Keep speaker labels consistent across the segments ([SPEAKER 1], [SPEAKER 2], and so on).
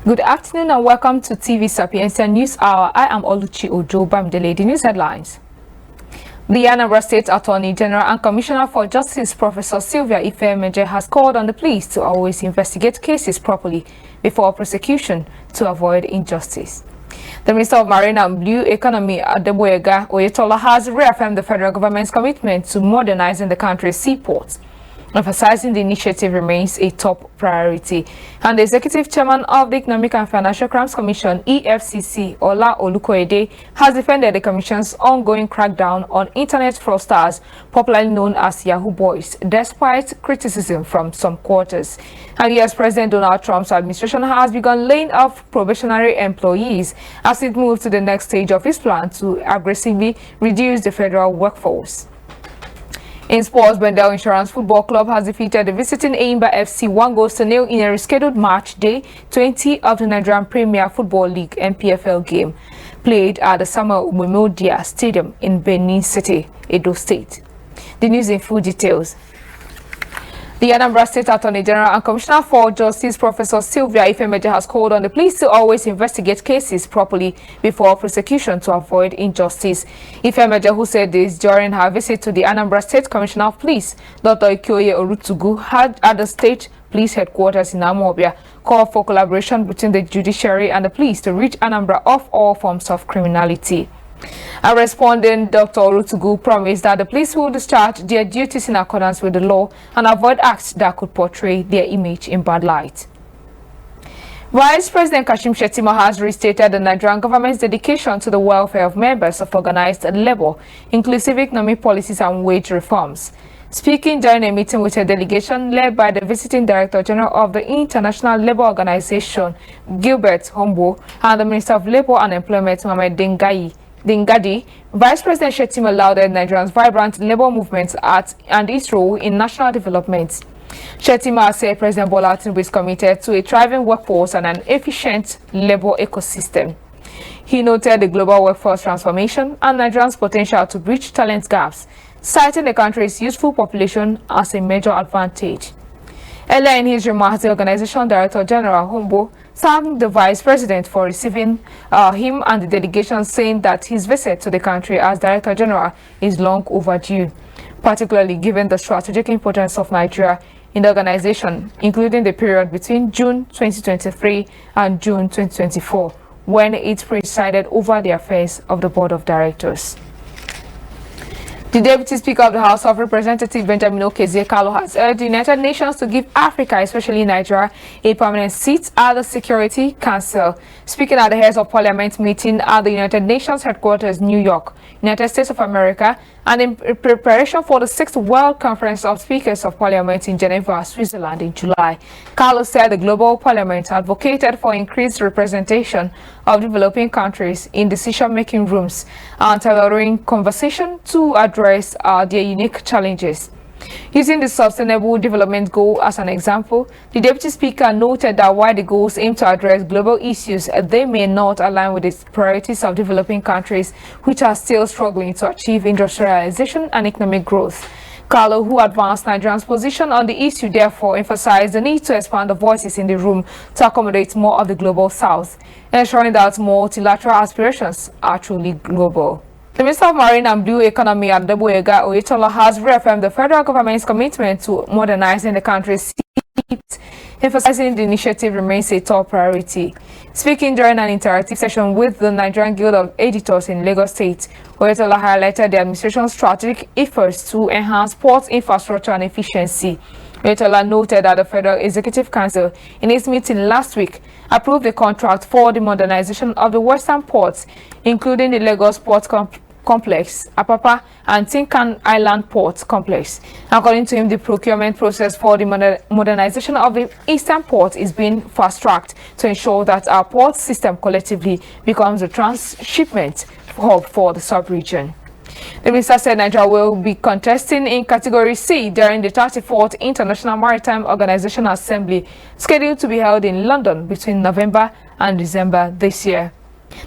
[SPEAKER 1] Good afternoon and welcome to TV Sapienza News Hour. I am Oluchi Ojo-Bamidele. The news headlines. The Anambra State Attorney General and Commissioner for Justice, Professor Sylvia Ifemeje, has called on the police to always investigate cases properly before prosecution to avoid injustice. The Minister of Marine and Blue Economy, Adeboyega Oyetola, has reaffirmed the federal government's commitment to modernizing the country's seaports, emphasizing the initiative remains a top priority. And the Executive Chairman of the Economic and Financial Crimes Commission, EFCC, Oluchi Ojo, has defended the Commission's ongoing crackdown on internet fraudsters, popularly known as Yahoo Boys, despite criticism from some quarters. And US President Donald Trump's administration has begun laying off probationary employees as it moves to the next stage of its plan to aggressively reduce the federal workforce. In sports, Bendel Insurance Football Club has defeated the visiting Eimba FC 1-0 in a rescheduled match day 20 of the Nigerian Premier Football League (NPFL) game, played at the Samuel Umemodia Stadium in Benin City, Edo State. The news in full details. The Anambra State Attorney General and Commissioner for Justice, Professor Sylvia Ifemeje, has called on the police to always investigate cases properly before prosecution to avoid injustice. Ifemeje, who said this during her visit to the Anambra State Commissioner of Police, Dr. Ikoye Orutugu, had at the state police headquarters in Amobia, called for collaboration between the judiciary and the police to rid Anambra of all forms of criminality. A responding, Dr. Orutugu promised that the police will discharge their duties in accordance with the law and avoid acts that could portray their image in bad light. Vice President Kashim Shettima has restated the Nigerian government's dedication to the welfare of members of organized labor, inclusive economic policies and wage reforms. Speaking during a meeting with a delegation led by the Visiting Director General of the International Labour Organization, Gilbert Hombo, and the Minister of Labour and Employment, Mohamed Dingadi, Vice President Shettima lauded Nigeria's vibrant labor movement and its role in national development. Shettima said President Bola Tinubu is committed to a thriving workforce and an efficient labor ecosystem. He noted the global workforce transformation and Nigeria's potential to bridge talent gaps, citing the country's youthful population as a major advantage. Earlier in his remarks, the Organization Director General Hombo thanked the Vice President for receiving him and the delegation, saying that his visit to the country as Director General is long overdue, particularly given the strategic importance of Nigeria in the organization, including the period between June 2023 and June 2024, when it presided over the affairs of the Board of Directors. The Deputy Speaker of the House of Representatives, Benjamin Okezie Kalu, has urged the United Nations to give Africa, especially Nigeria, a permanent seat at the Security Council. Speaking at the Heads of Parliament meeting at the United Nations headquarters, New York, United States of America, and in preparation for the 6th World Conference of Speakers of Parliament in Geneva, Switzerland in July, Kalu said the Global Parliament advocated for increased representation of developing countries in decision-making rooms and tailoring conversation to address their unique challenges. Using the Sustainable Development Goal as an example, the Deputy Speaker noted that while the goals aim to address global issues, they may not align with the priorities of developing countries, which are still struggling to achieve industrialization and economic growth. Kalu, who advanced Nigeria's position on the issue, therefore emphasized the need to expand the voices in the room to accommodate more of the global south, ensuring that multilateral aspirations are truly global. The Minister of Marine and Blue Economy, Adeboyega Oyetola, has reaffirmed the federal government's commitment to modernizing the country's seaports, emphasizing the initiative remains a top priority. Speaking during an interactive session with the Nigerian Guild of Editors in Lagos State, Oyetola highlighted the administration's strategic efforts to enhance port infrastructure and efficiency. Oyetola noted that the Federal Executive Council, in its meeting last week, approved the contract for the modernization of the western ports, including the Lagos Port Complex, Apapa, and Tinkan Island Port Complex. According to him, the procurement process for the modernization of the eastern port is being fast-tracked to ensure that our port system collectively becomes a transshipment hub for the sub-region. The minister said Nigeria will be contesting in Category C during the 34th International Maritime Organization Assembly, scheduled to be held in London between November and December this year.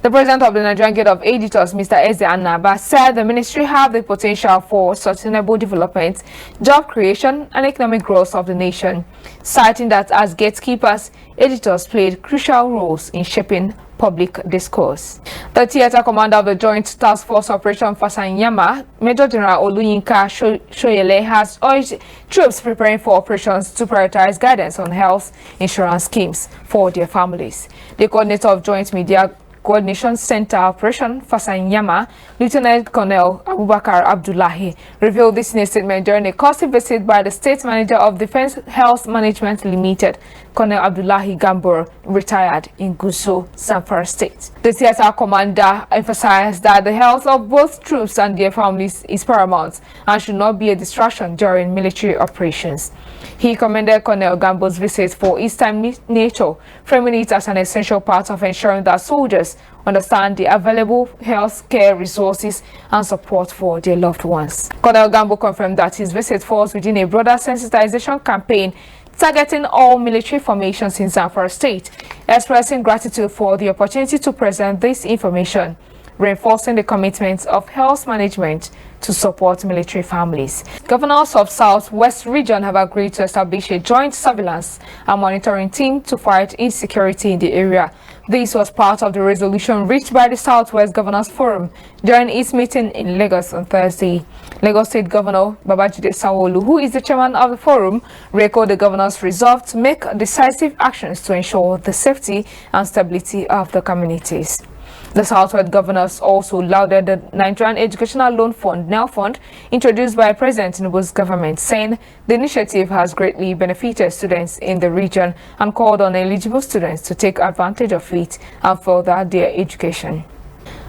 [SPEAKER 1] The president of the Nigerian Guild of Editors, Mr. Eze Anaba, said the ministry have the potential for sustainable development, job creation, and economic growth of the nation, citing that as gatekeepers, editors played crucial roles in shaping public discourse. The theater commander of the Joint Task Force Operation Fasanyama, Major General Oluyinka Shoyele, has urged troops preparing for operations to prioritize guidance on health insurance schemes for their families. The coordinator of Joint Media Coordination Center Operation Fasanyama, Lieutenant Colonel Abubakar Abdullahi, revealed this in a statement during a courtesy visit by the State Manager of Defense Health Management Limited, Colonel Abdullahi Gambor, retired in Gusau, Zamfara State. The theater commander emphasized that the health of both troops and their families is paramount and should not be a distraction during military operations. He commended Colonel Gambo's visit for its timely nature, framing it as an essential part of ensuring that soldiers understand the available health care resources and support for their loved ones. Colonel Gambo confirmed that his visit falls within a broader sensitization campaign targeting all military formations in Zamfara State, expressing gratitude for the opportunity to present this information, reinforcing the commitment of health management to support military families. Governors of Southwest Region have agreed to establish a joint surveillance and monitoring team to fight insecurity in the area. This was part of the resolution reached by the Southwest Governors Forum during its meeting in Lagos on Thursday. Lagos State Governor Babajide Sanwo-Olu, who is the chairman of the forum, recalled the governors' resolve to make decisive actions to ensure the safety and stability of the communities. The Southwest governors also lauded the Nigerian Educational Loan Fund, NEL Fund, introduced by President Tinubu's government, saying the initiative has greatly benefited students in the region and called on eligible students to take advantage of it and further their education.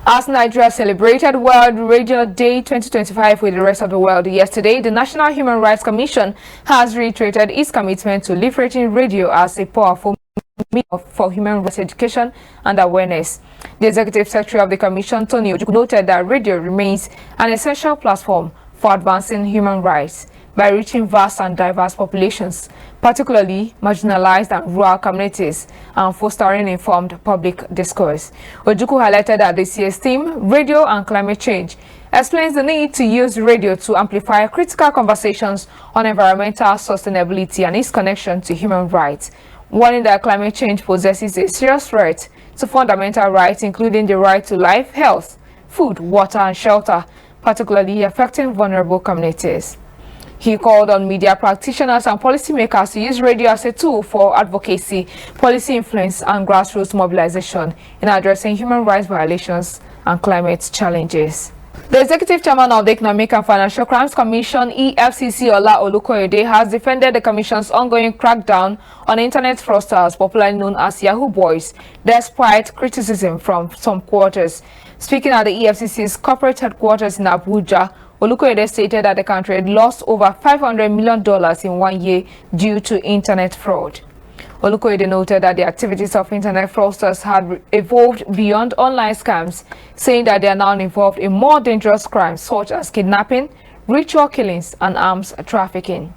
[SPEAKER 1] As Nigeria celebrated World Radio Day 2025 with the rest of the world yesterday, the National Human Rights Commission has reiterated its commitment to leveraging radio as a powerful for human rights education and awareness. The Executive Secretary of the Commission, Tony Ojukwu, noted that radio remains an essential platform for advancing human rights by reaching vast and diverse populations, particularly marginalized and rural communities, and fostering informed public discourse. Ojukwu highlighted that this year's theme, Radio and Climate Change, explains the need to use radio to amplify critical conversations on environmental sustainability and its connection to human rights, warning that climate change poses a serious threat to fundamental rights, including the right to life, health, food, water, and shelter, particularly affecting vulnerable communities. He called on media practitioners and policymakers to use radio as a tool for advocacy, policy influence, and grassroots mobilization in addressing human rights violations and climate challenges. The Executive Chairman of the Economic and Financial Crimes Commission, EFCC, Ola Olukoyede, has defended the Commission's ongoing crackdown on internet fraudsters, popularly known as Yahoo Boys, despite criticism from some quarters. Speaking at the EFCC's corporate headquarters in Abuja, Olukoyede stated that the country had lost over $500 million in 1 year due to internet fraud. Olukoyede noted that the activities of internet fraudsters had evolved beyond online scams, saying that they are now involved in more dangerous crimes such as kidnapping, ritual killings, and arms trafficking.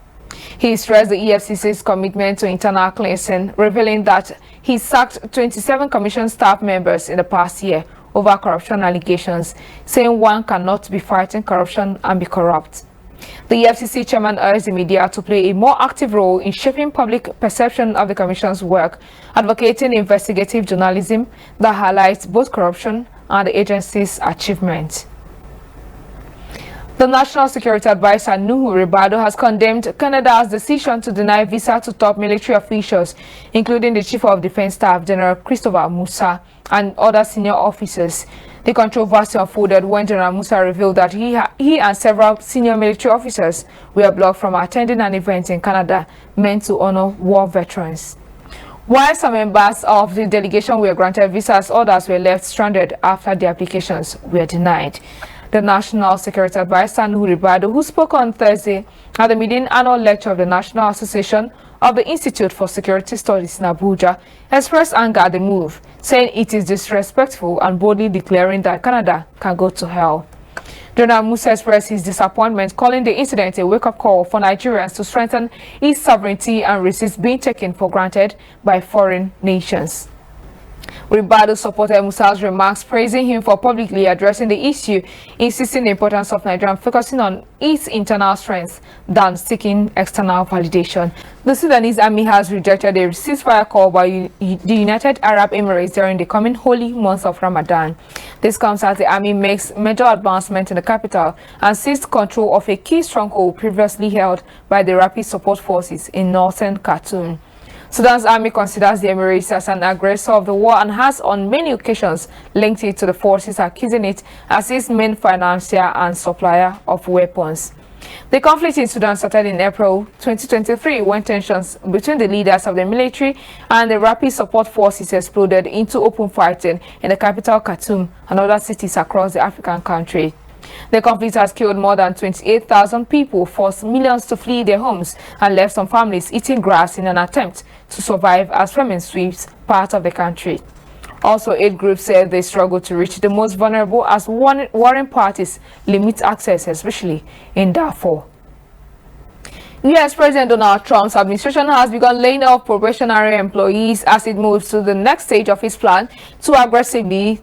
[SPEAKER 1] He stressed the EFCC's commitment to internal cleansing, revealing that he sacked 27 commission staff members in the past year over corruption allegations, saying one cannot be fighting corruption and be corrupt. The EFCC chairman urged the media to play a more active role in shaping public perception of the Commission's work, advocating investigative journalism that highlights both corruption and the agency's achievements. The National Security Advisor Nuhu Ribado has condemned Canada's decision to deny visa to top military officials, including the Chief of Defense Staff, General Christopher Musa, and other senior officers. The controversy unfolded when General Musa revealed that he and several senior military officers were blocked from attending an event in Canada meant to honor war veterans. While some members of the delegation were granted visas, others were left stranded after their applications were denied. The National Security Advisor Nuhu Ribado, who spoke on Thursday at the meeting annual lecture of the National Association of the Institute for Security Studies in Abuja, expressed anger at the move, saying it is disrespectful and boldly declaring that Canada can go to hell. General Musa expressed his disappointment, calling the incident a wake-up call for Nigerians to strengthen its sovereignty and resist being taken for granted by foreign nations. Ribadu supported Musa's remarks, praising him for publicly addressing the issue, insisting the importance of Nigeria focusing on its internal strengths than seeking external validation. The Sudanese army has rejected a ceasefire call by the United Arab Emirates during the coming holy month of Ramadan. This comes as the army makes major advancement in the capital and seized control of a key stronghold previously held by the Rapid Support Forces in northern Khartoum. Sudan's army considers the Emirates as an aggressor of the war and has on many occasions linked it to the forces, accusing it as its main financier and supplier of weapons. The conflict in Sudan started in April 2023 when tensions between the leaders of the military and the Rapid Support Forces exploded into open fighting in the capital Khartoum and other cities across the African country. The conflict has killed more than 28,000 people, forced millions to flee their homes, and left some families eating grass in an attempt to survive as famine sweeps part of the country. Also, aid groups said they struggle to reach the most vulnerable as warring parties limit access, especially in Darfur. U.S. President Donald Trump's administration has begun laying off probationary employees as it moves to the next stage of its plan to aggressively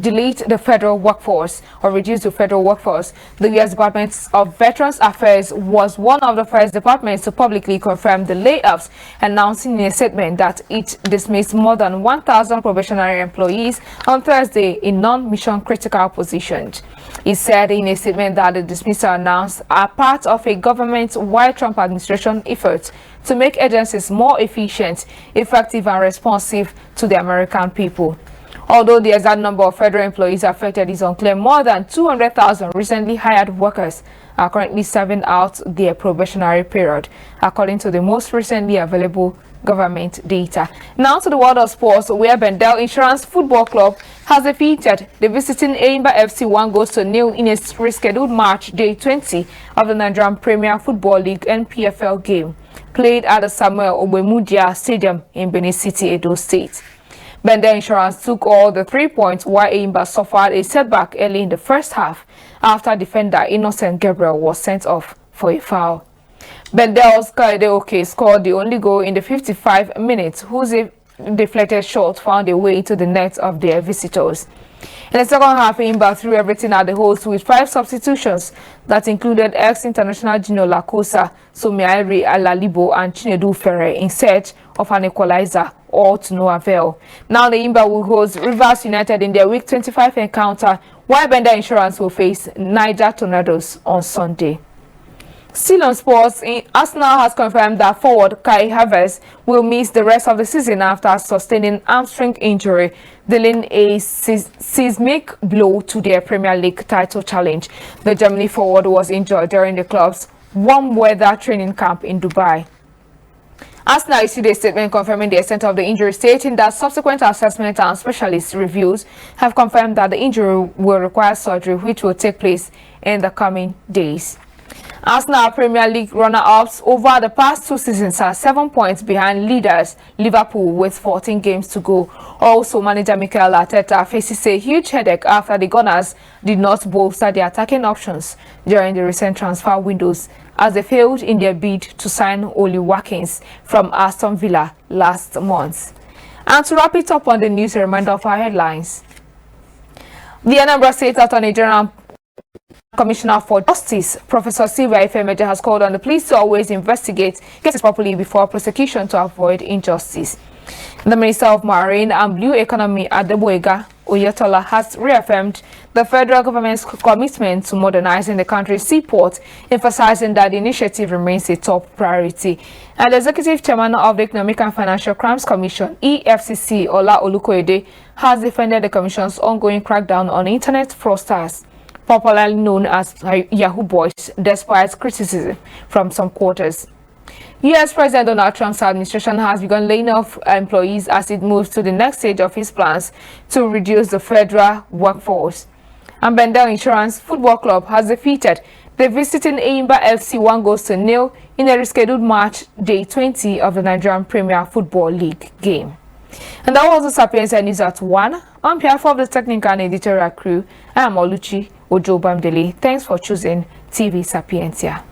[SPEAKER 1] delete the federal workforce or reduce the federal workforce. The U.S. Department of Veterans Affairs was one of the first departments to publicly confirm the layoffs, announcing in a statement that it dismissed more than 1,000 probationary employees on Thursday in non-mission critical positions. It said in a statement that the dismissal announced are part of a government-wide Trump administration effort to make agencies more efficient, effective, and responsive to the American people. Although the exact number of federal employees affected is unclear, more than 200,000 recently hired workers are currently serving out their probationary period, according to the most recently available government data. Now to the world of sports, where Bendel Insurance Football Club has defeated the visiting Eimba FC 1-0 in a rescheduled match day 20 of the Nigerian Premier Football League NPFL game, played at the Samuel Ogbemudia Stadium in Benin City, Edo State. Bendel Insurance took all the 3 points while Eimba suffered a setback early in the first half after defender Innocent Gabriel was sent off for a foul. Bendel's Kaide Oke scored the only goal in the 55 minutes, whose deflected shot found a way into the net of their visitors. In the second half, Eimba threw everything at the host with 5 substitutions that included ex-international Gino Lacosa, Somiairi Alalibo, and Chinedu Ferre in search of an equalizer, all to no avail. Now the Eimba will host Rivers United in their Week 25 encounter, while Bendel Insurance will face Niger Tornadoes on Sunday. Still on sports, Arsenal has confirmed that forward Kai Havertz will miss the rest of the season after sustaining hamstring injury, dealing a seismic blow to their Premier League title challenge. The Germany forward was injured during the club's warm weather training camp in Dubai. Arsenal issued a statement confirming the extent of the injury, stating that subsequent assessment and specialist reviews have confirmed that the injury will require surgery, which will take place in the coming days. Arsenal Premier League runner-ups over the past 2 seasons are 7 points behind leaders Liverpool with 14 games to go. Also, manager Mikel Arteta faces a huge headache after the Gunners did not bolster their attacking options during the recent transfer windows, as they failed in their bid to sign Oli Watkins from Aston Villa last month. And to wrap it up on the news, a reminder of our headlines. The Anambra State Attorney General Commissioner for Justice, Professor Sylvia Ifemeje, has called on the police to always investigate cases properly before prosecution to avoid injustice. The Minister of Marine and Blue Economy, Adeboyega Oyetola, has reaffirmed the federal government's commitment to modernizing the country's seaport, emphasizing that the initiative remains a top priority. And the Executive Chairman of the Economic and Financial Crimes Commission, EFCC, Ola Olukoyede, has defended the Commission's ongoing crackdown on internet fraudsters, popularly known as Yahoo Boys, despite criticism from some quarters. U.S. President Donald Trump's administration has begun laying off employees as it moves to the next stage of his plans to reduce the federal workforce. And Bendel Insurance Football Club has defeated the visiting Eimba FC 1-0 in a rescheduled match day 20 of the Nigerian Premier Football League game. And that was the Sapienza News at 1. On behalf of the technical and editorial crew, I am Oluchi Ojo-Bamidele. Thanks for choosing TV Sapienza.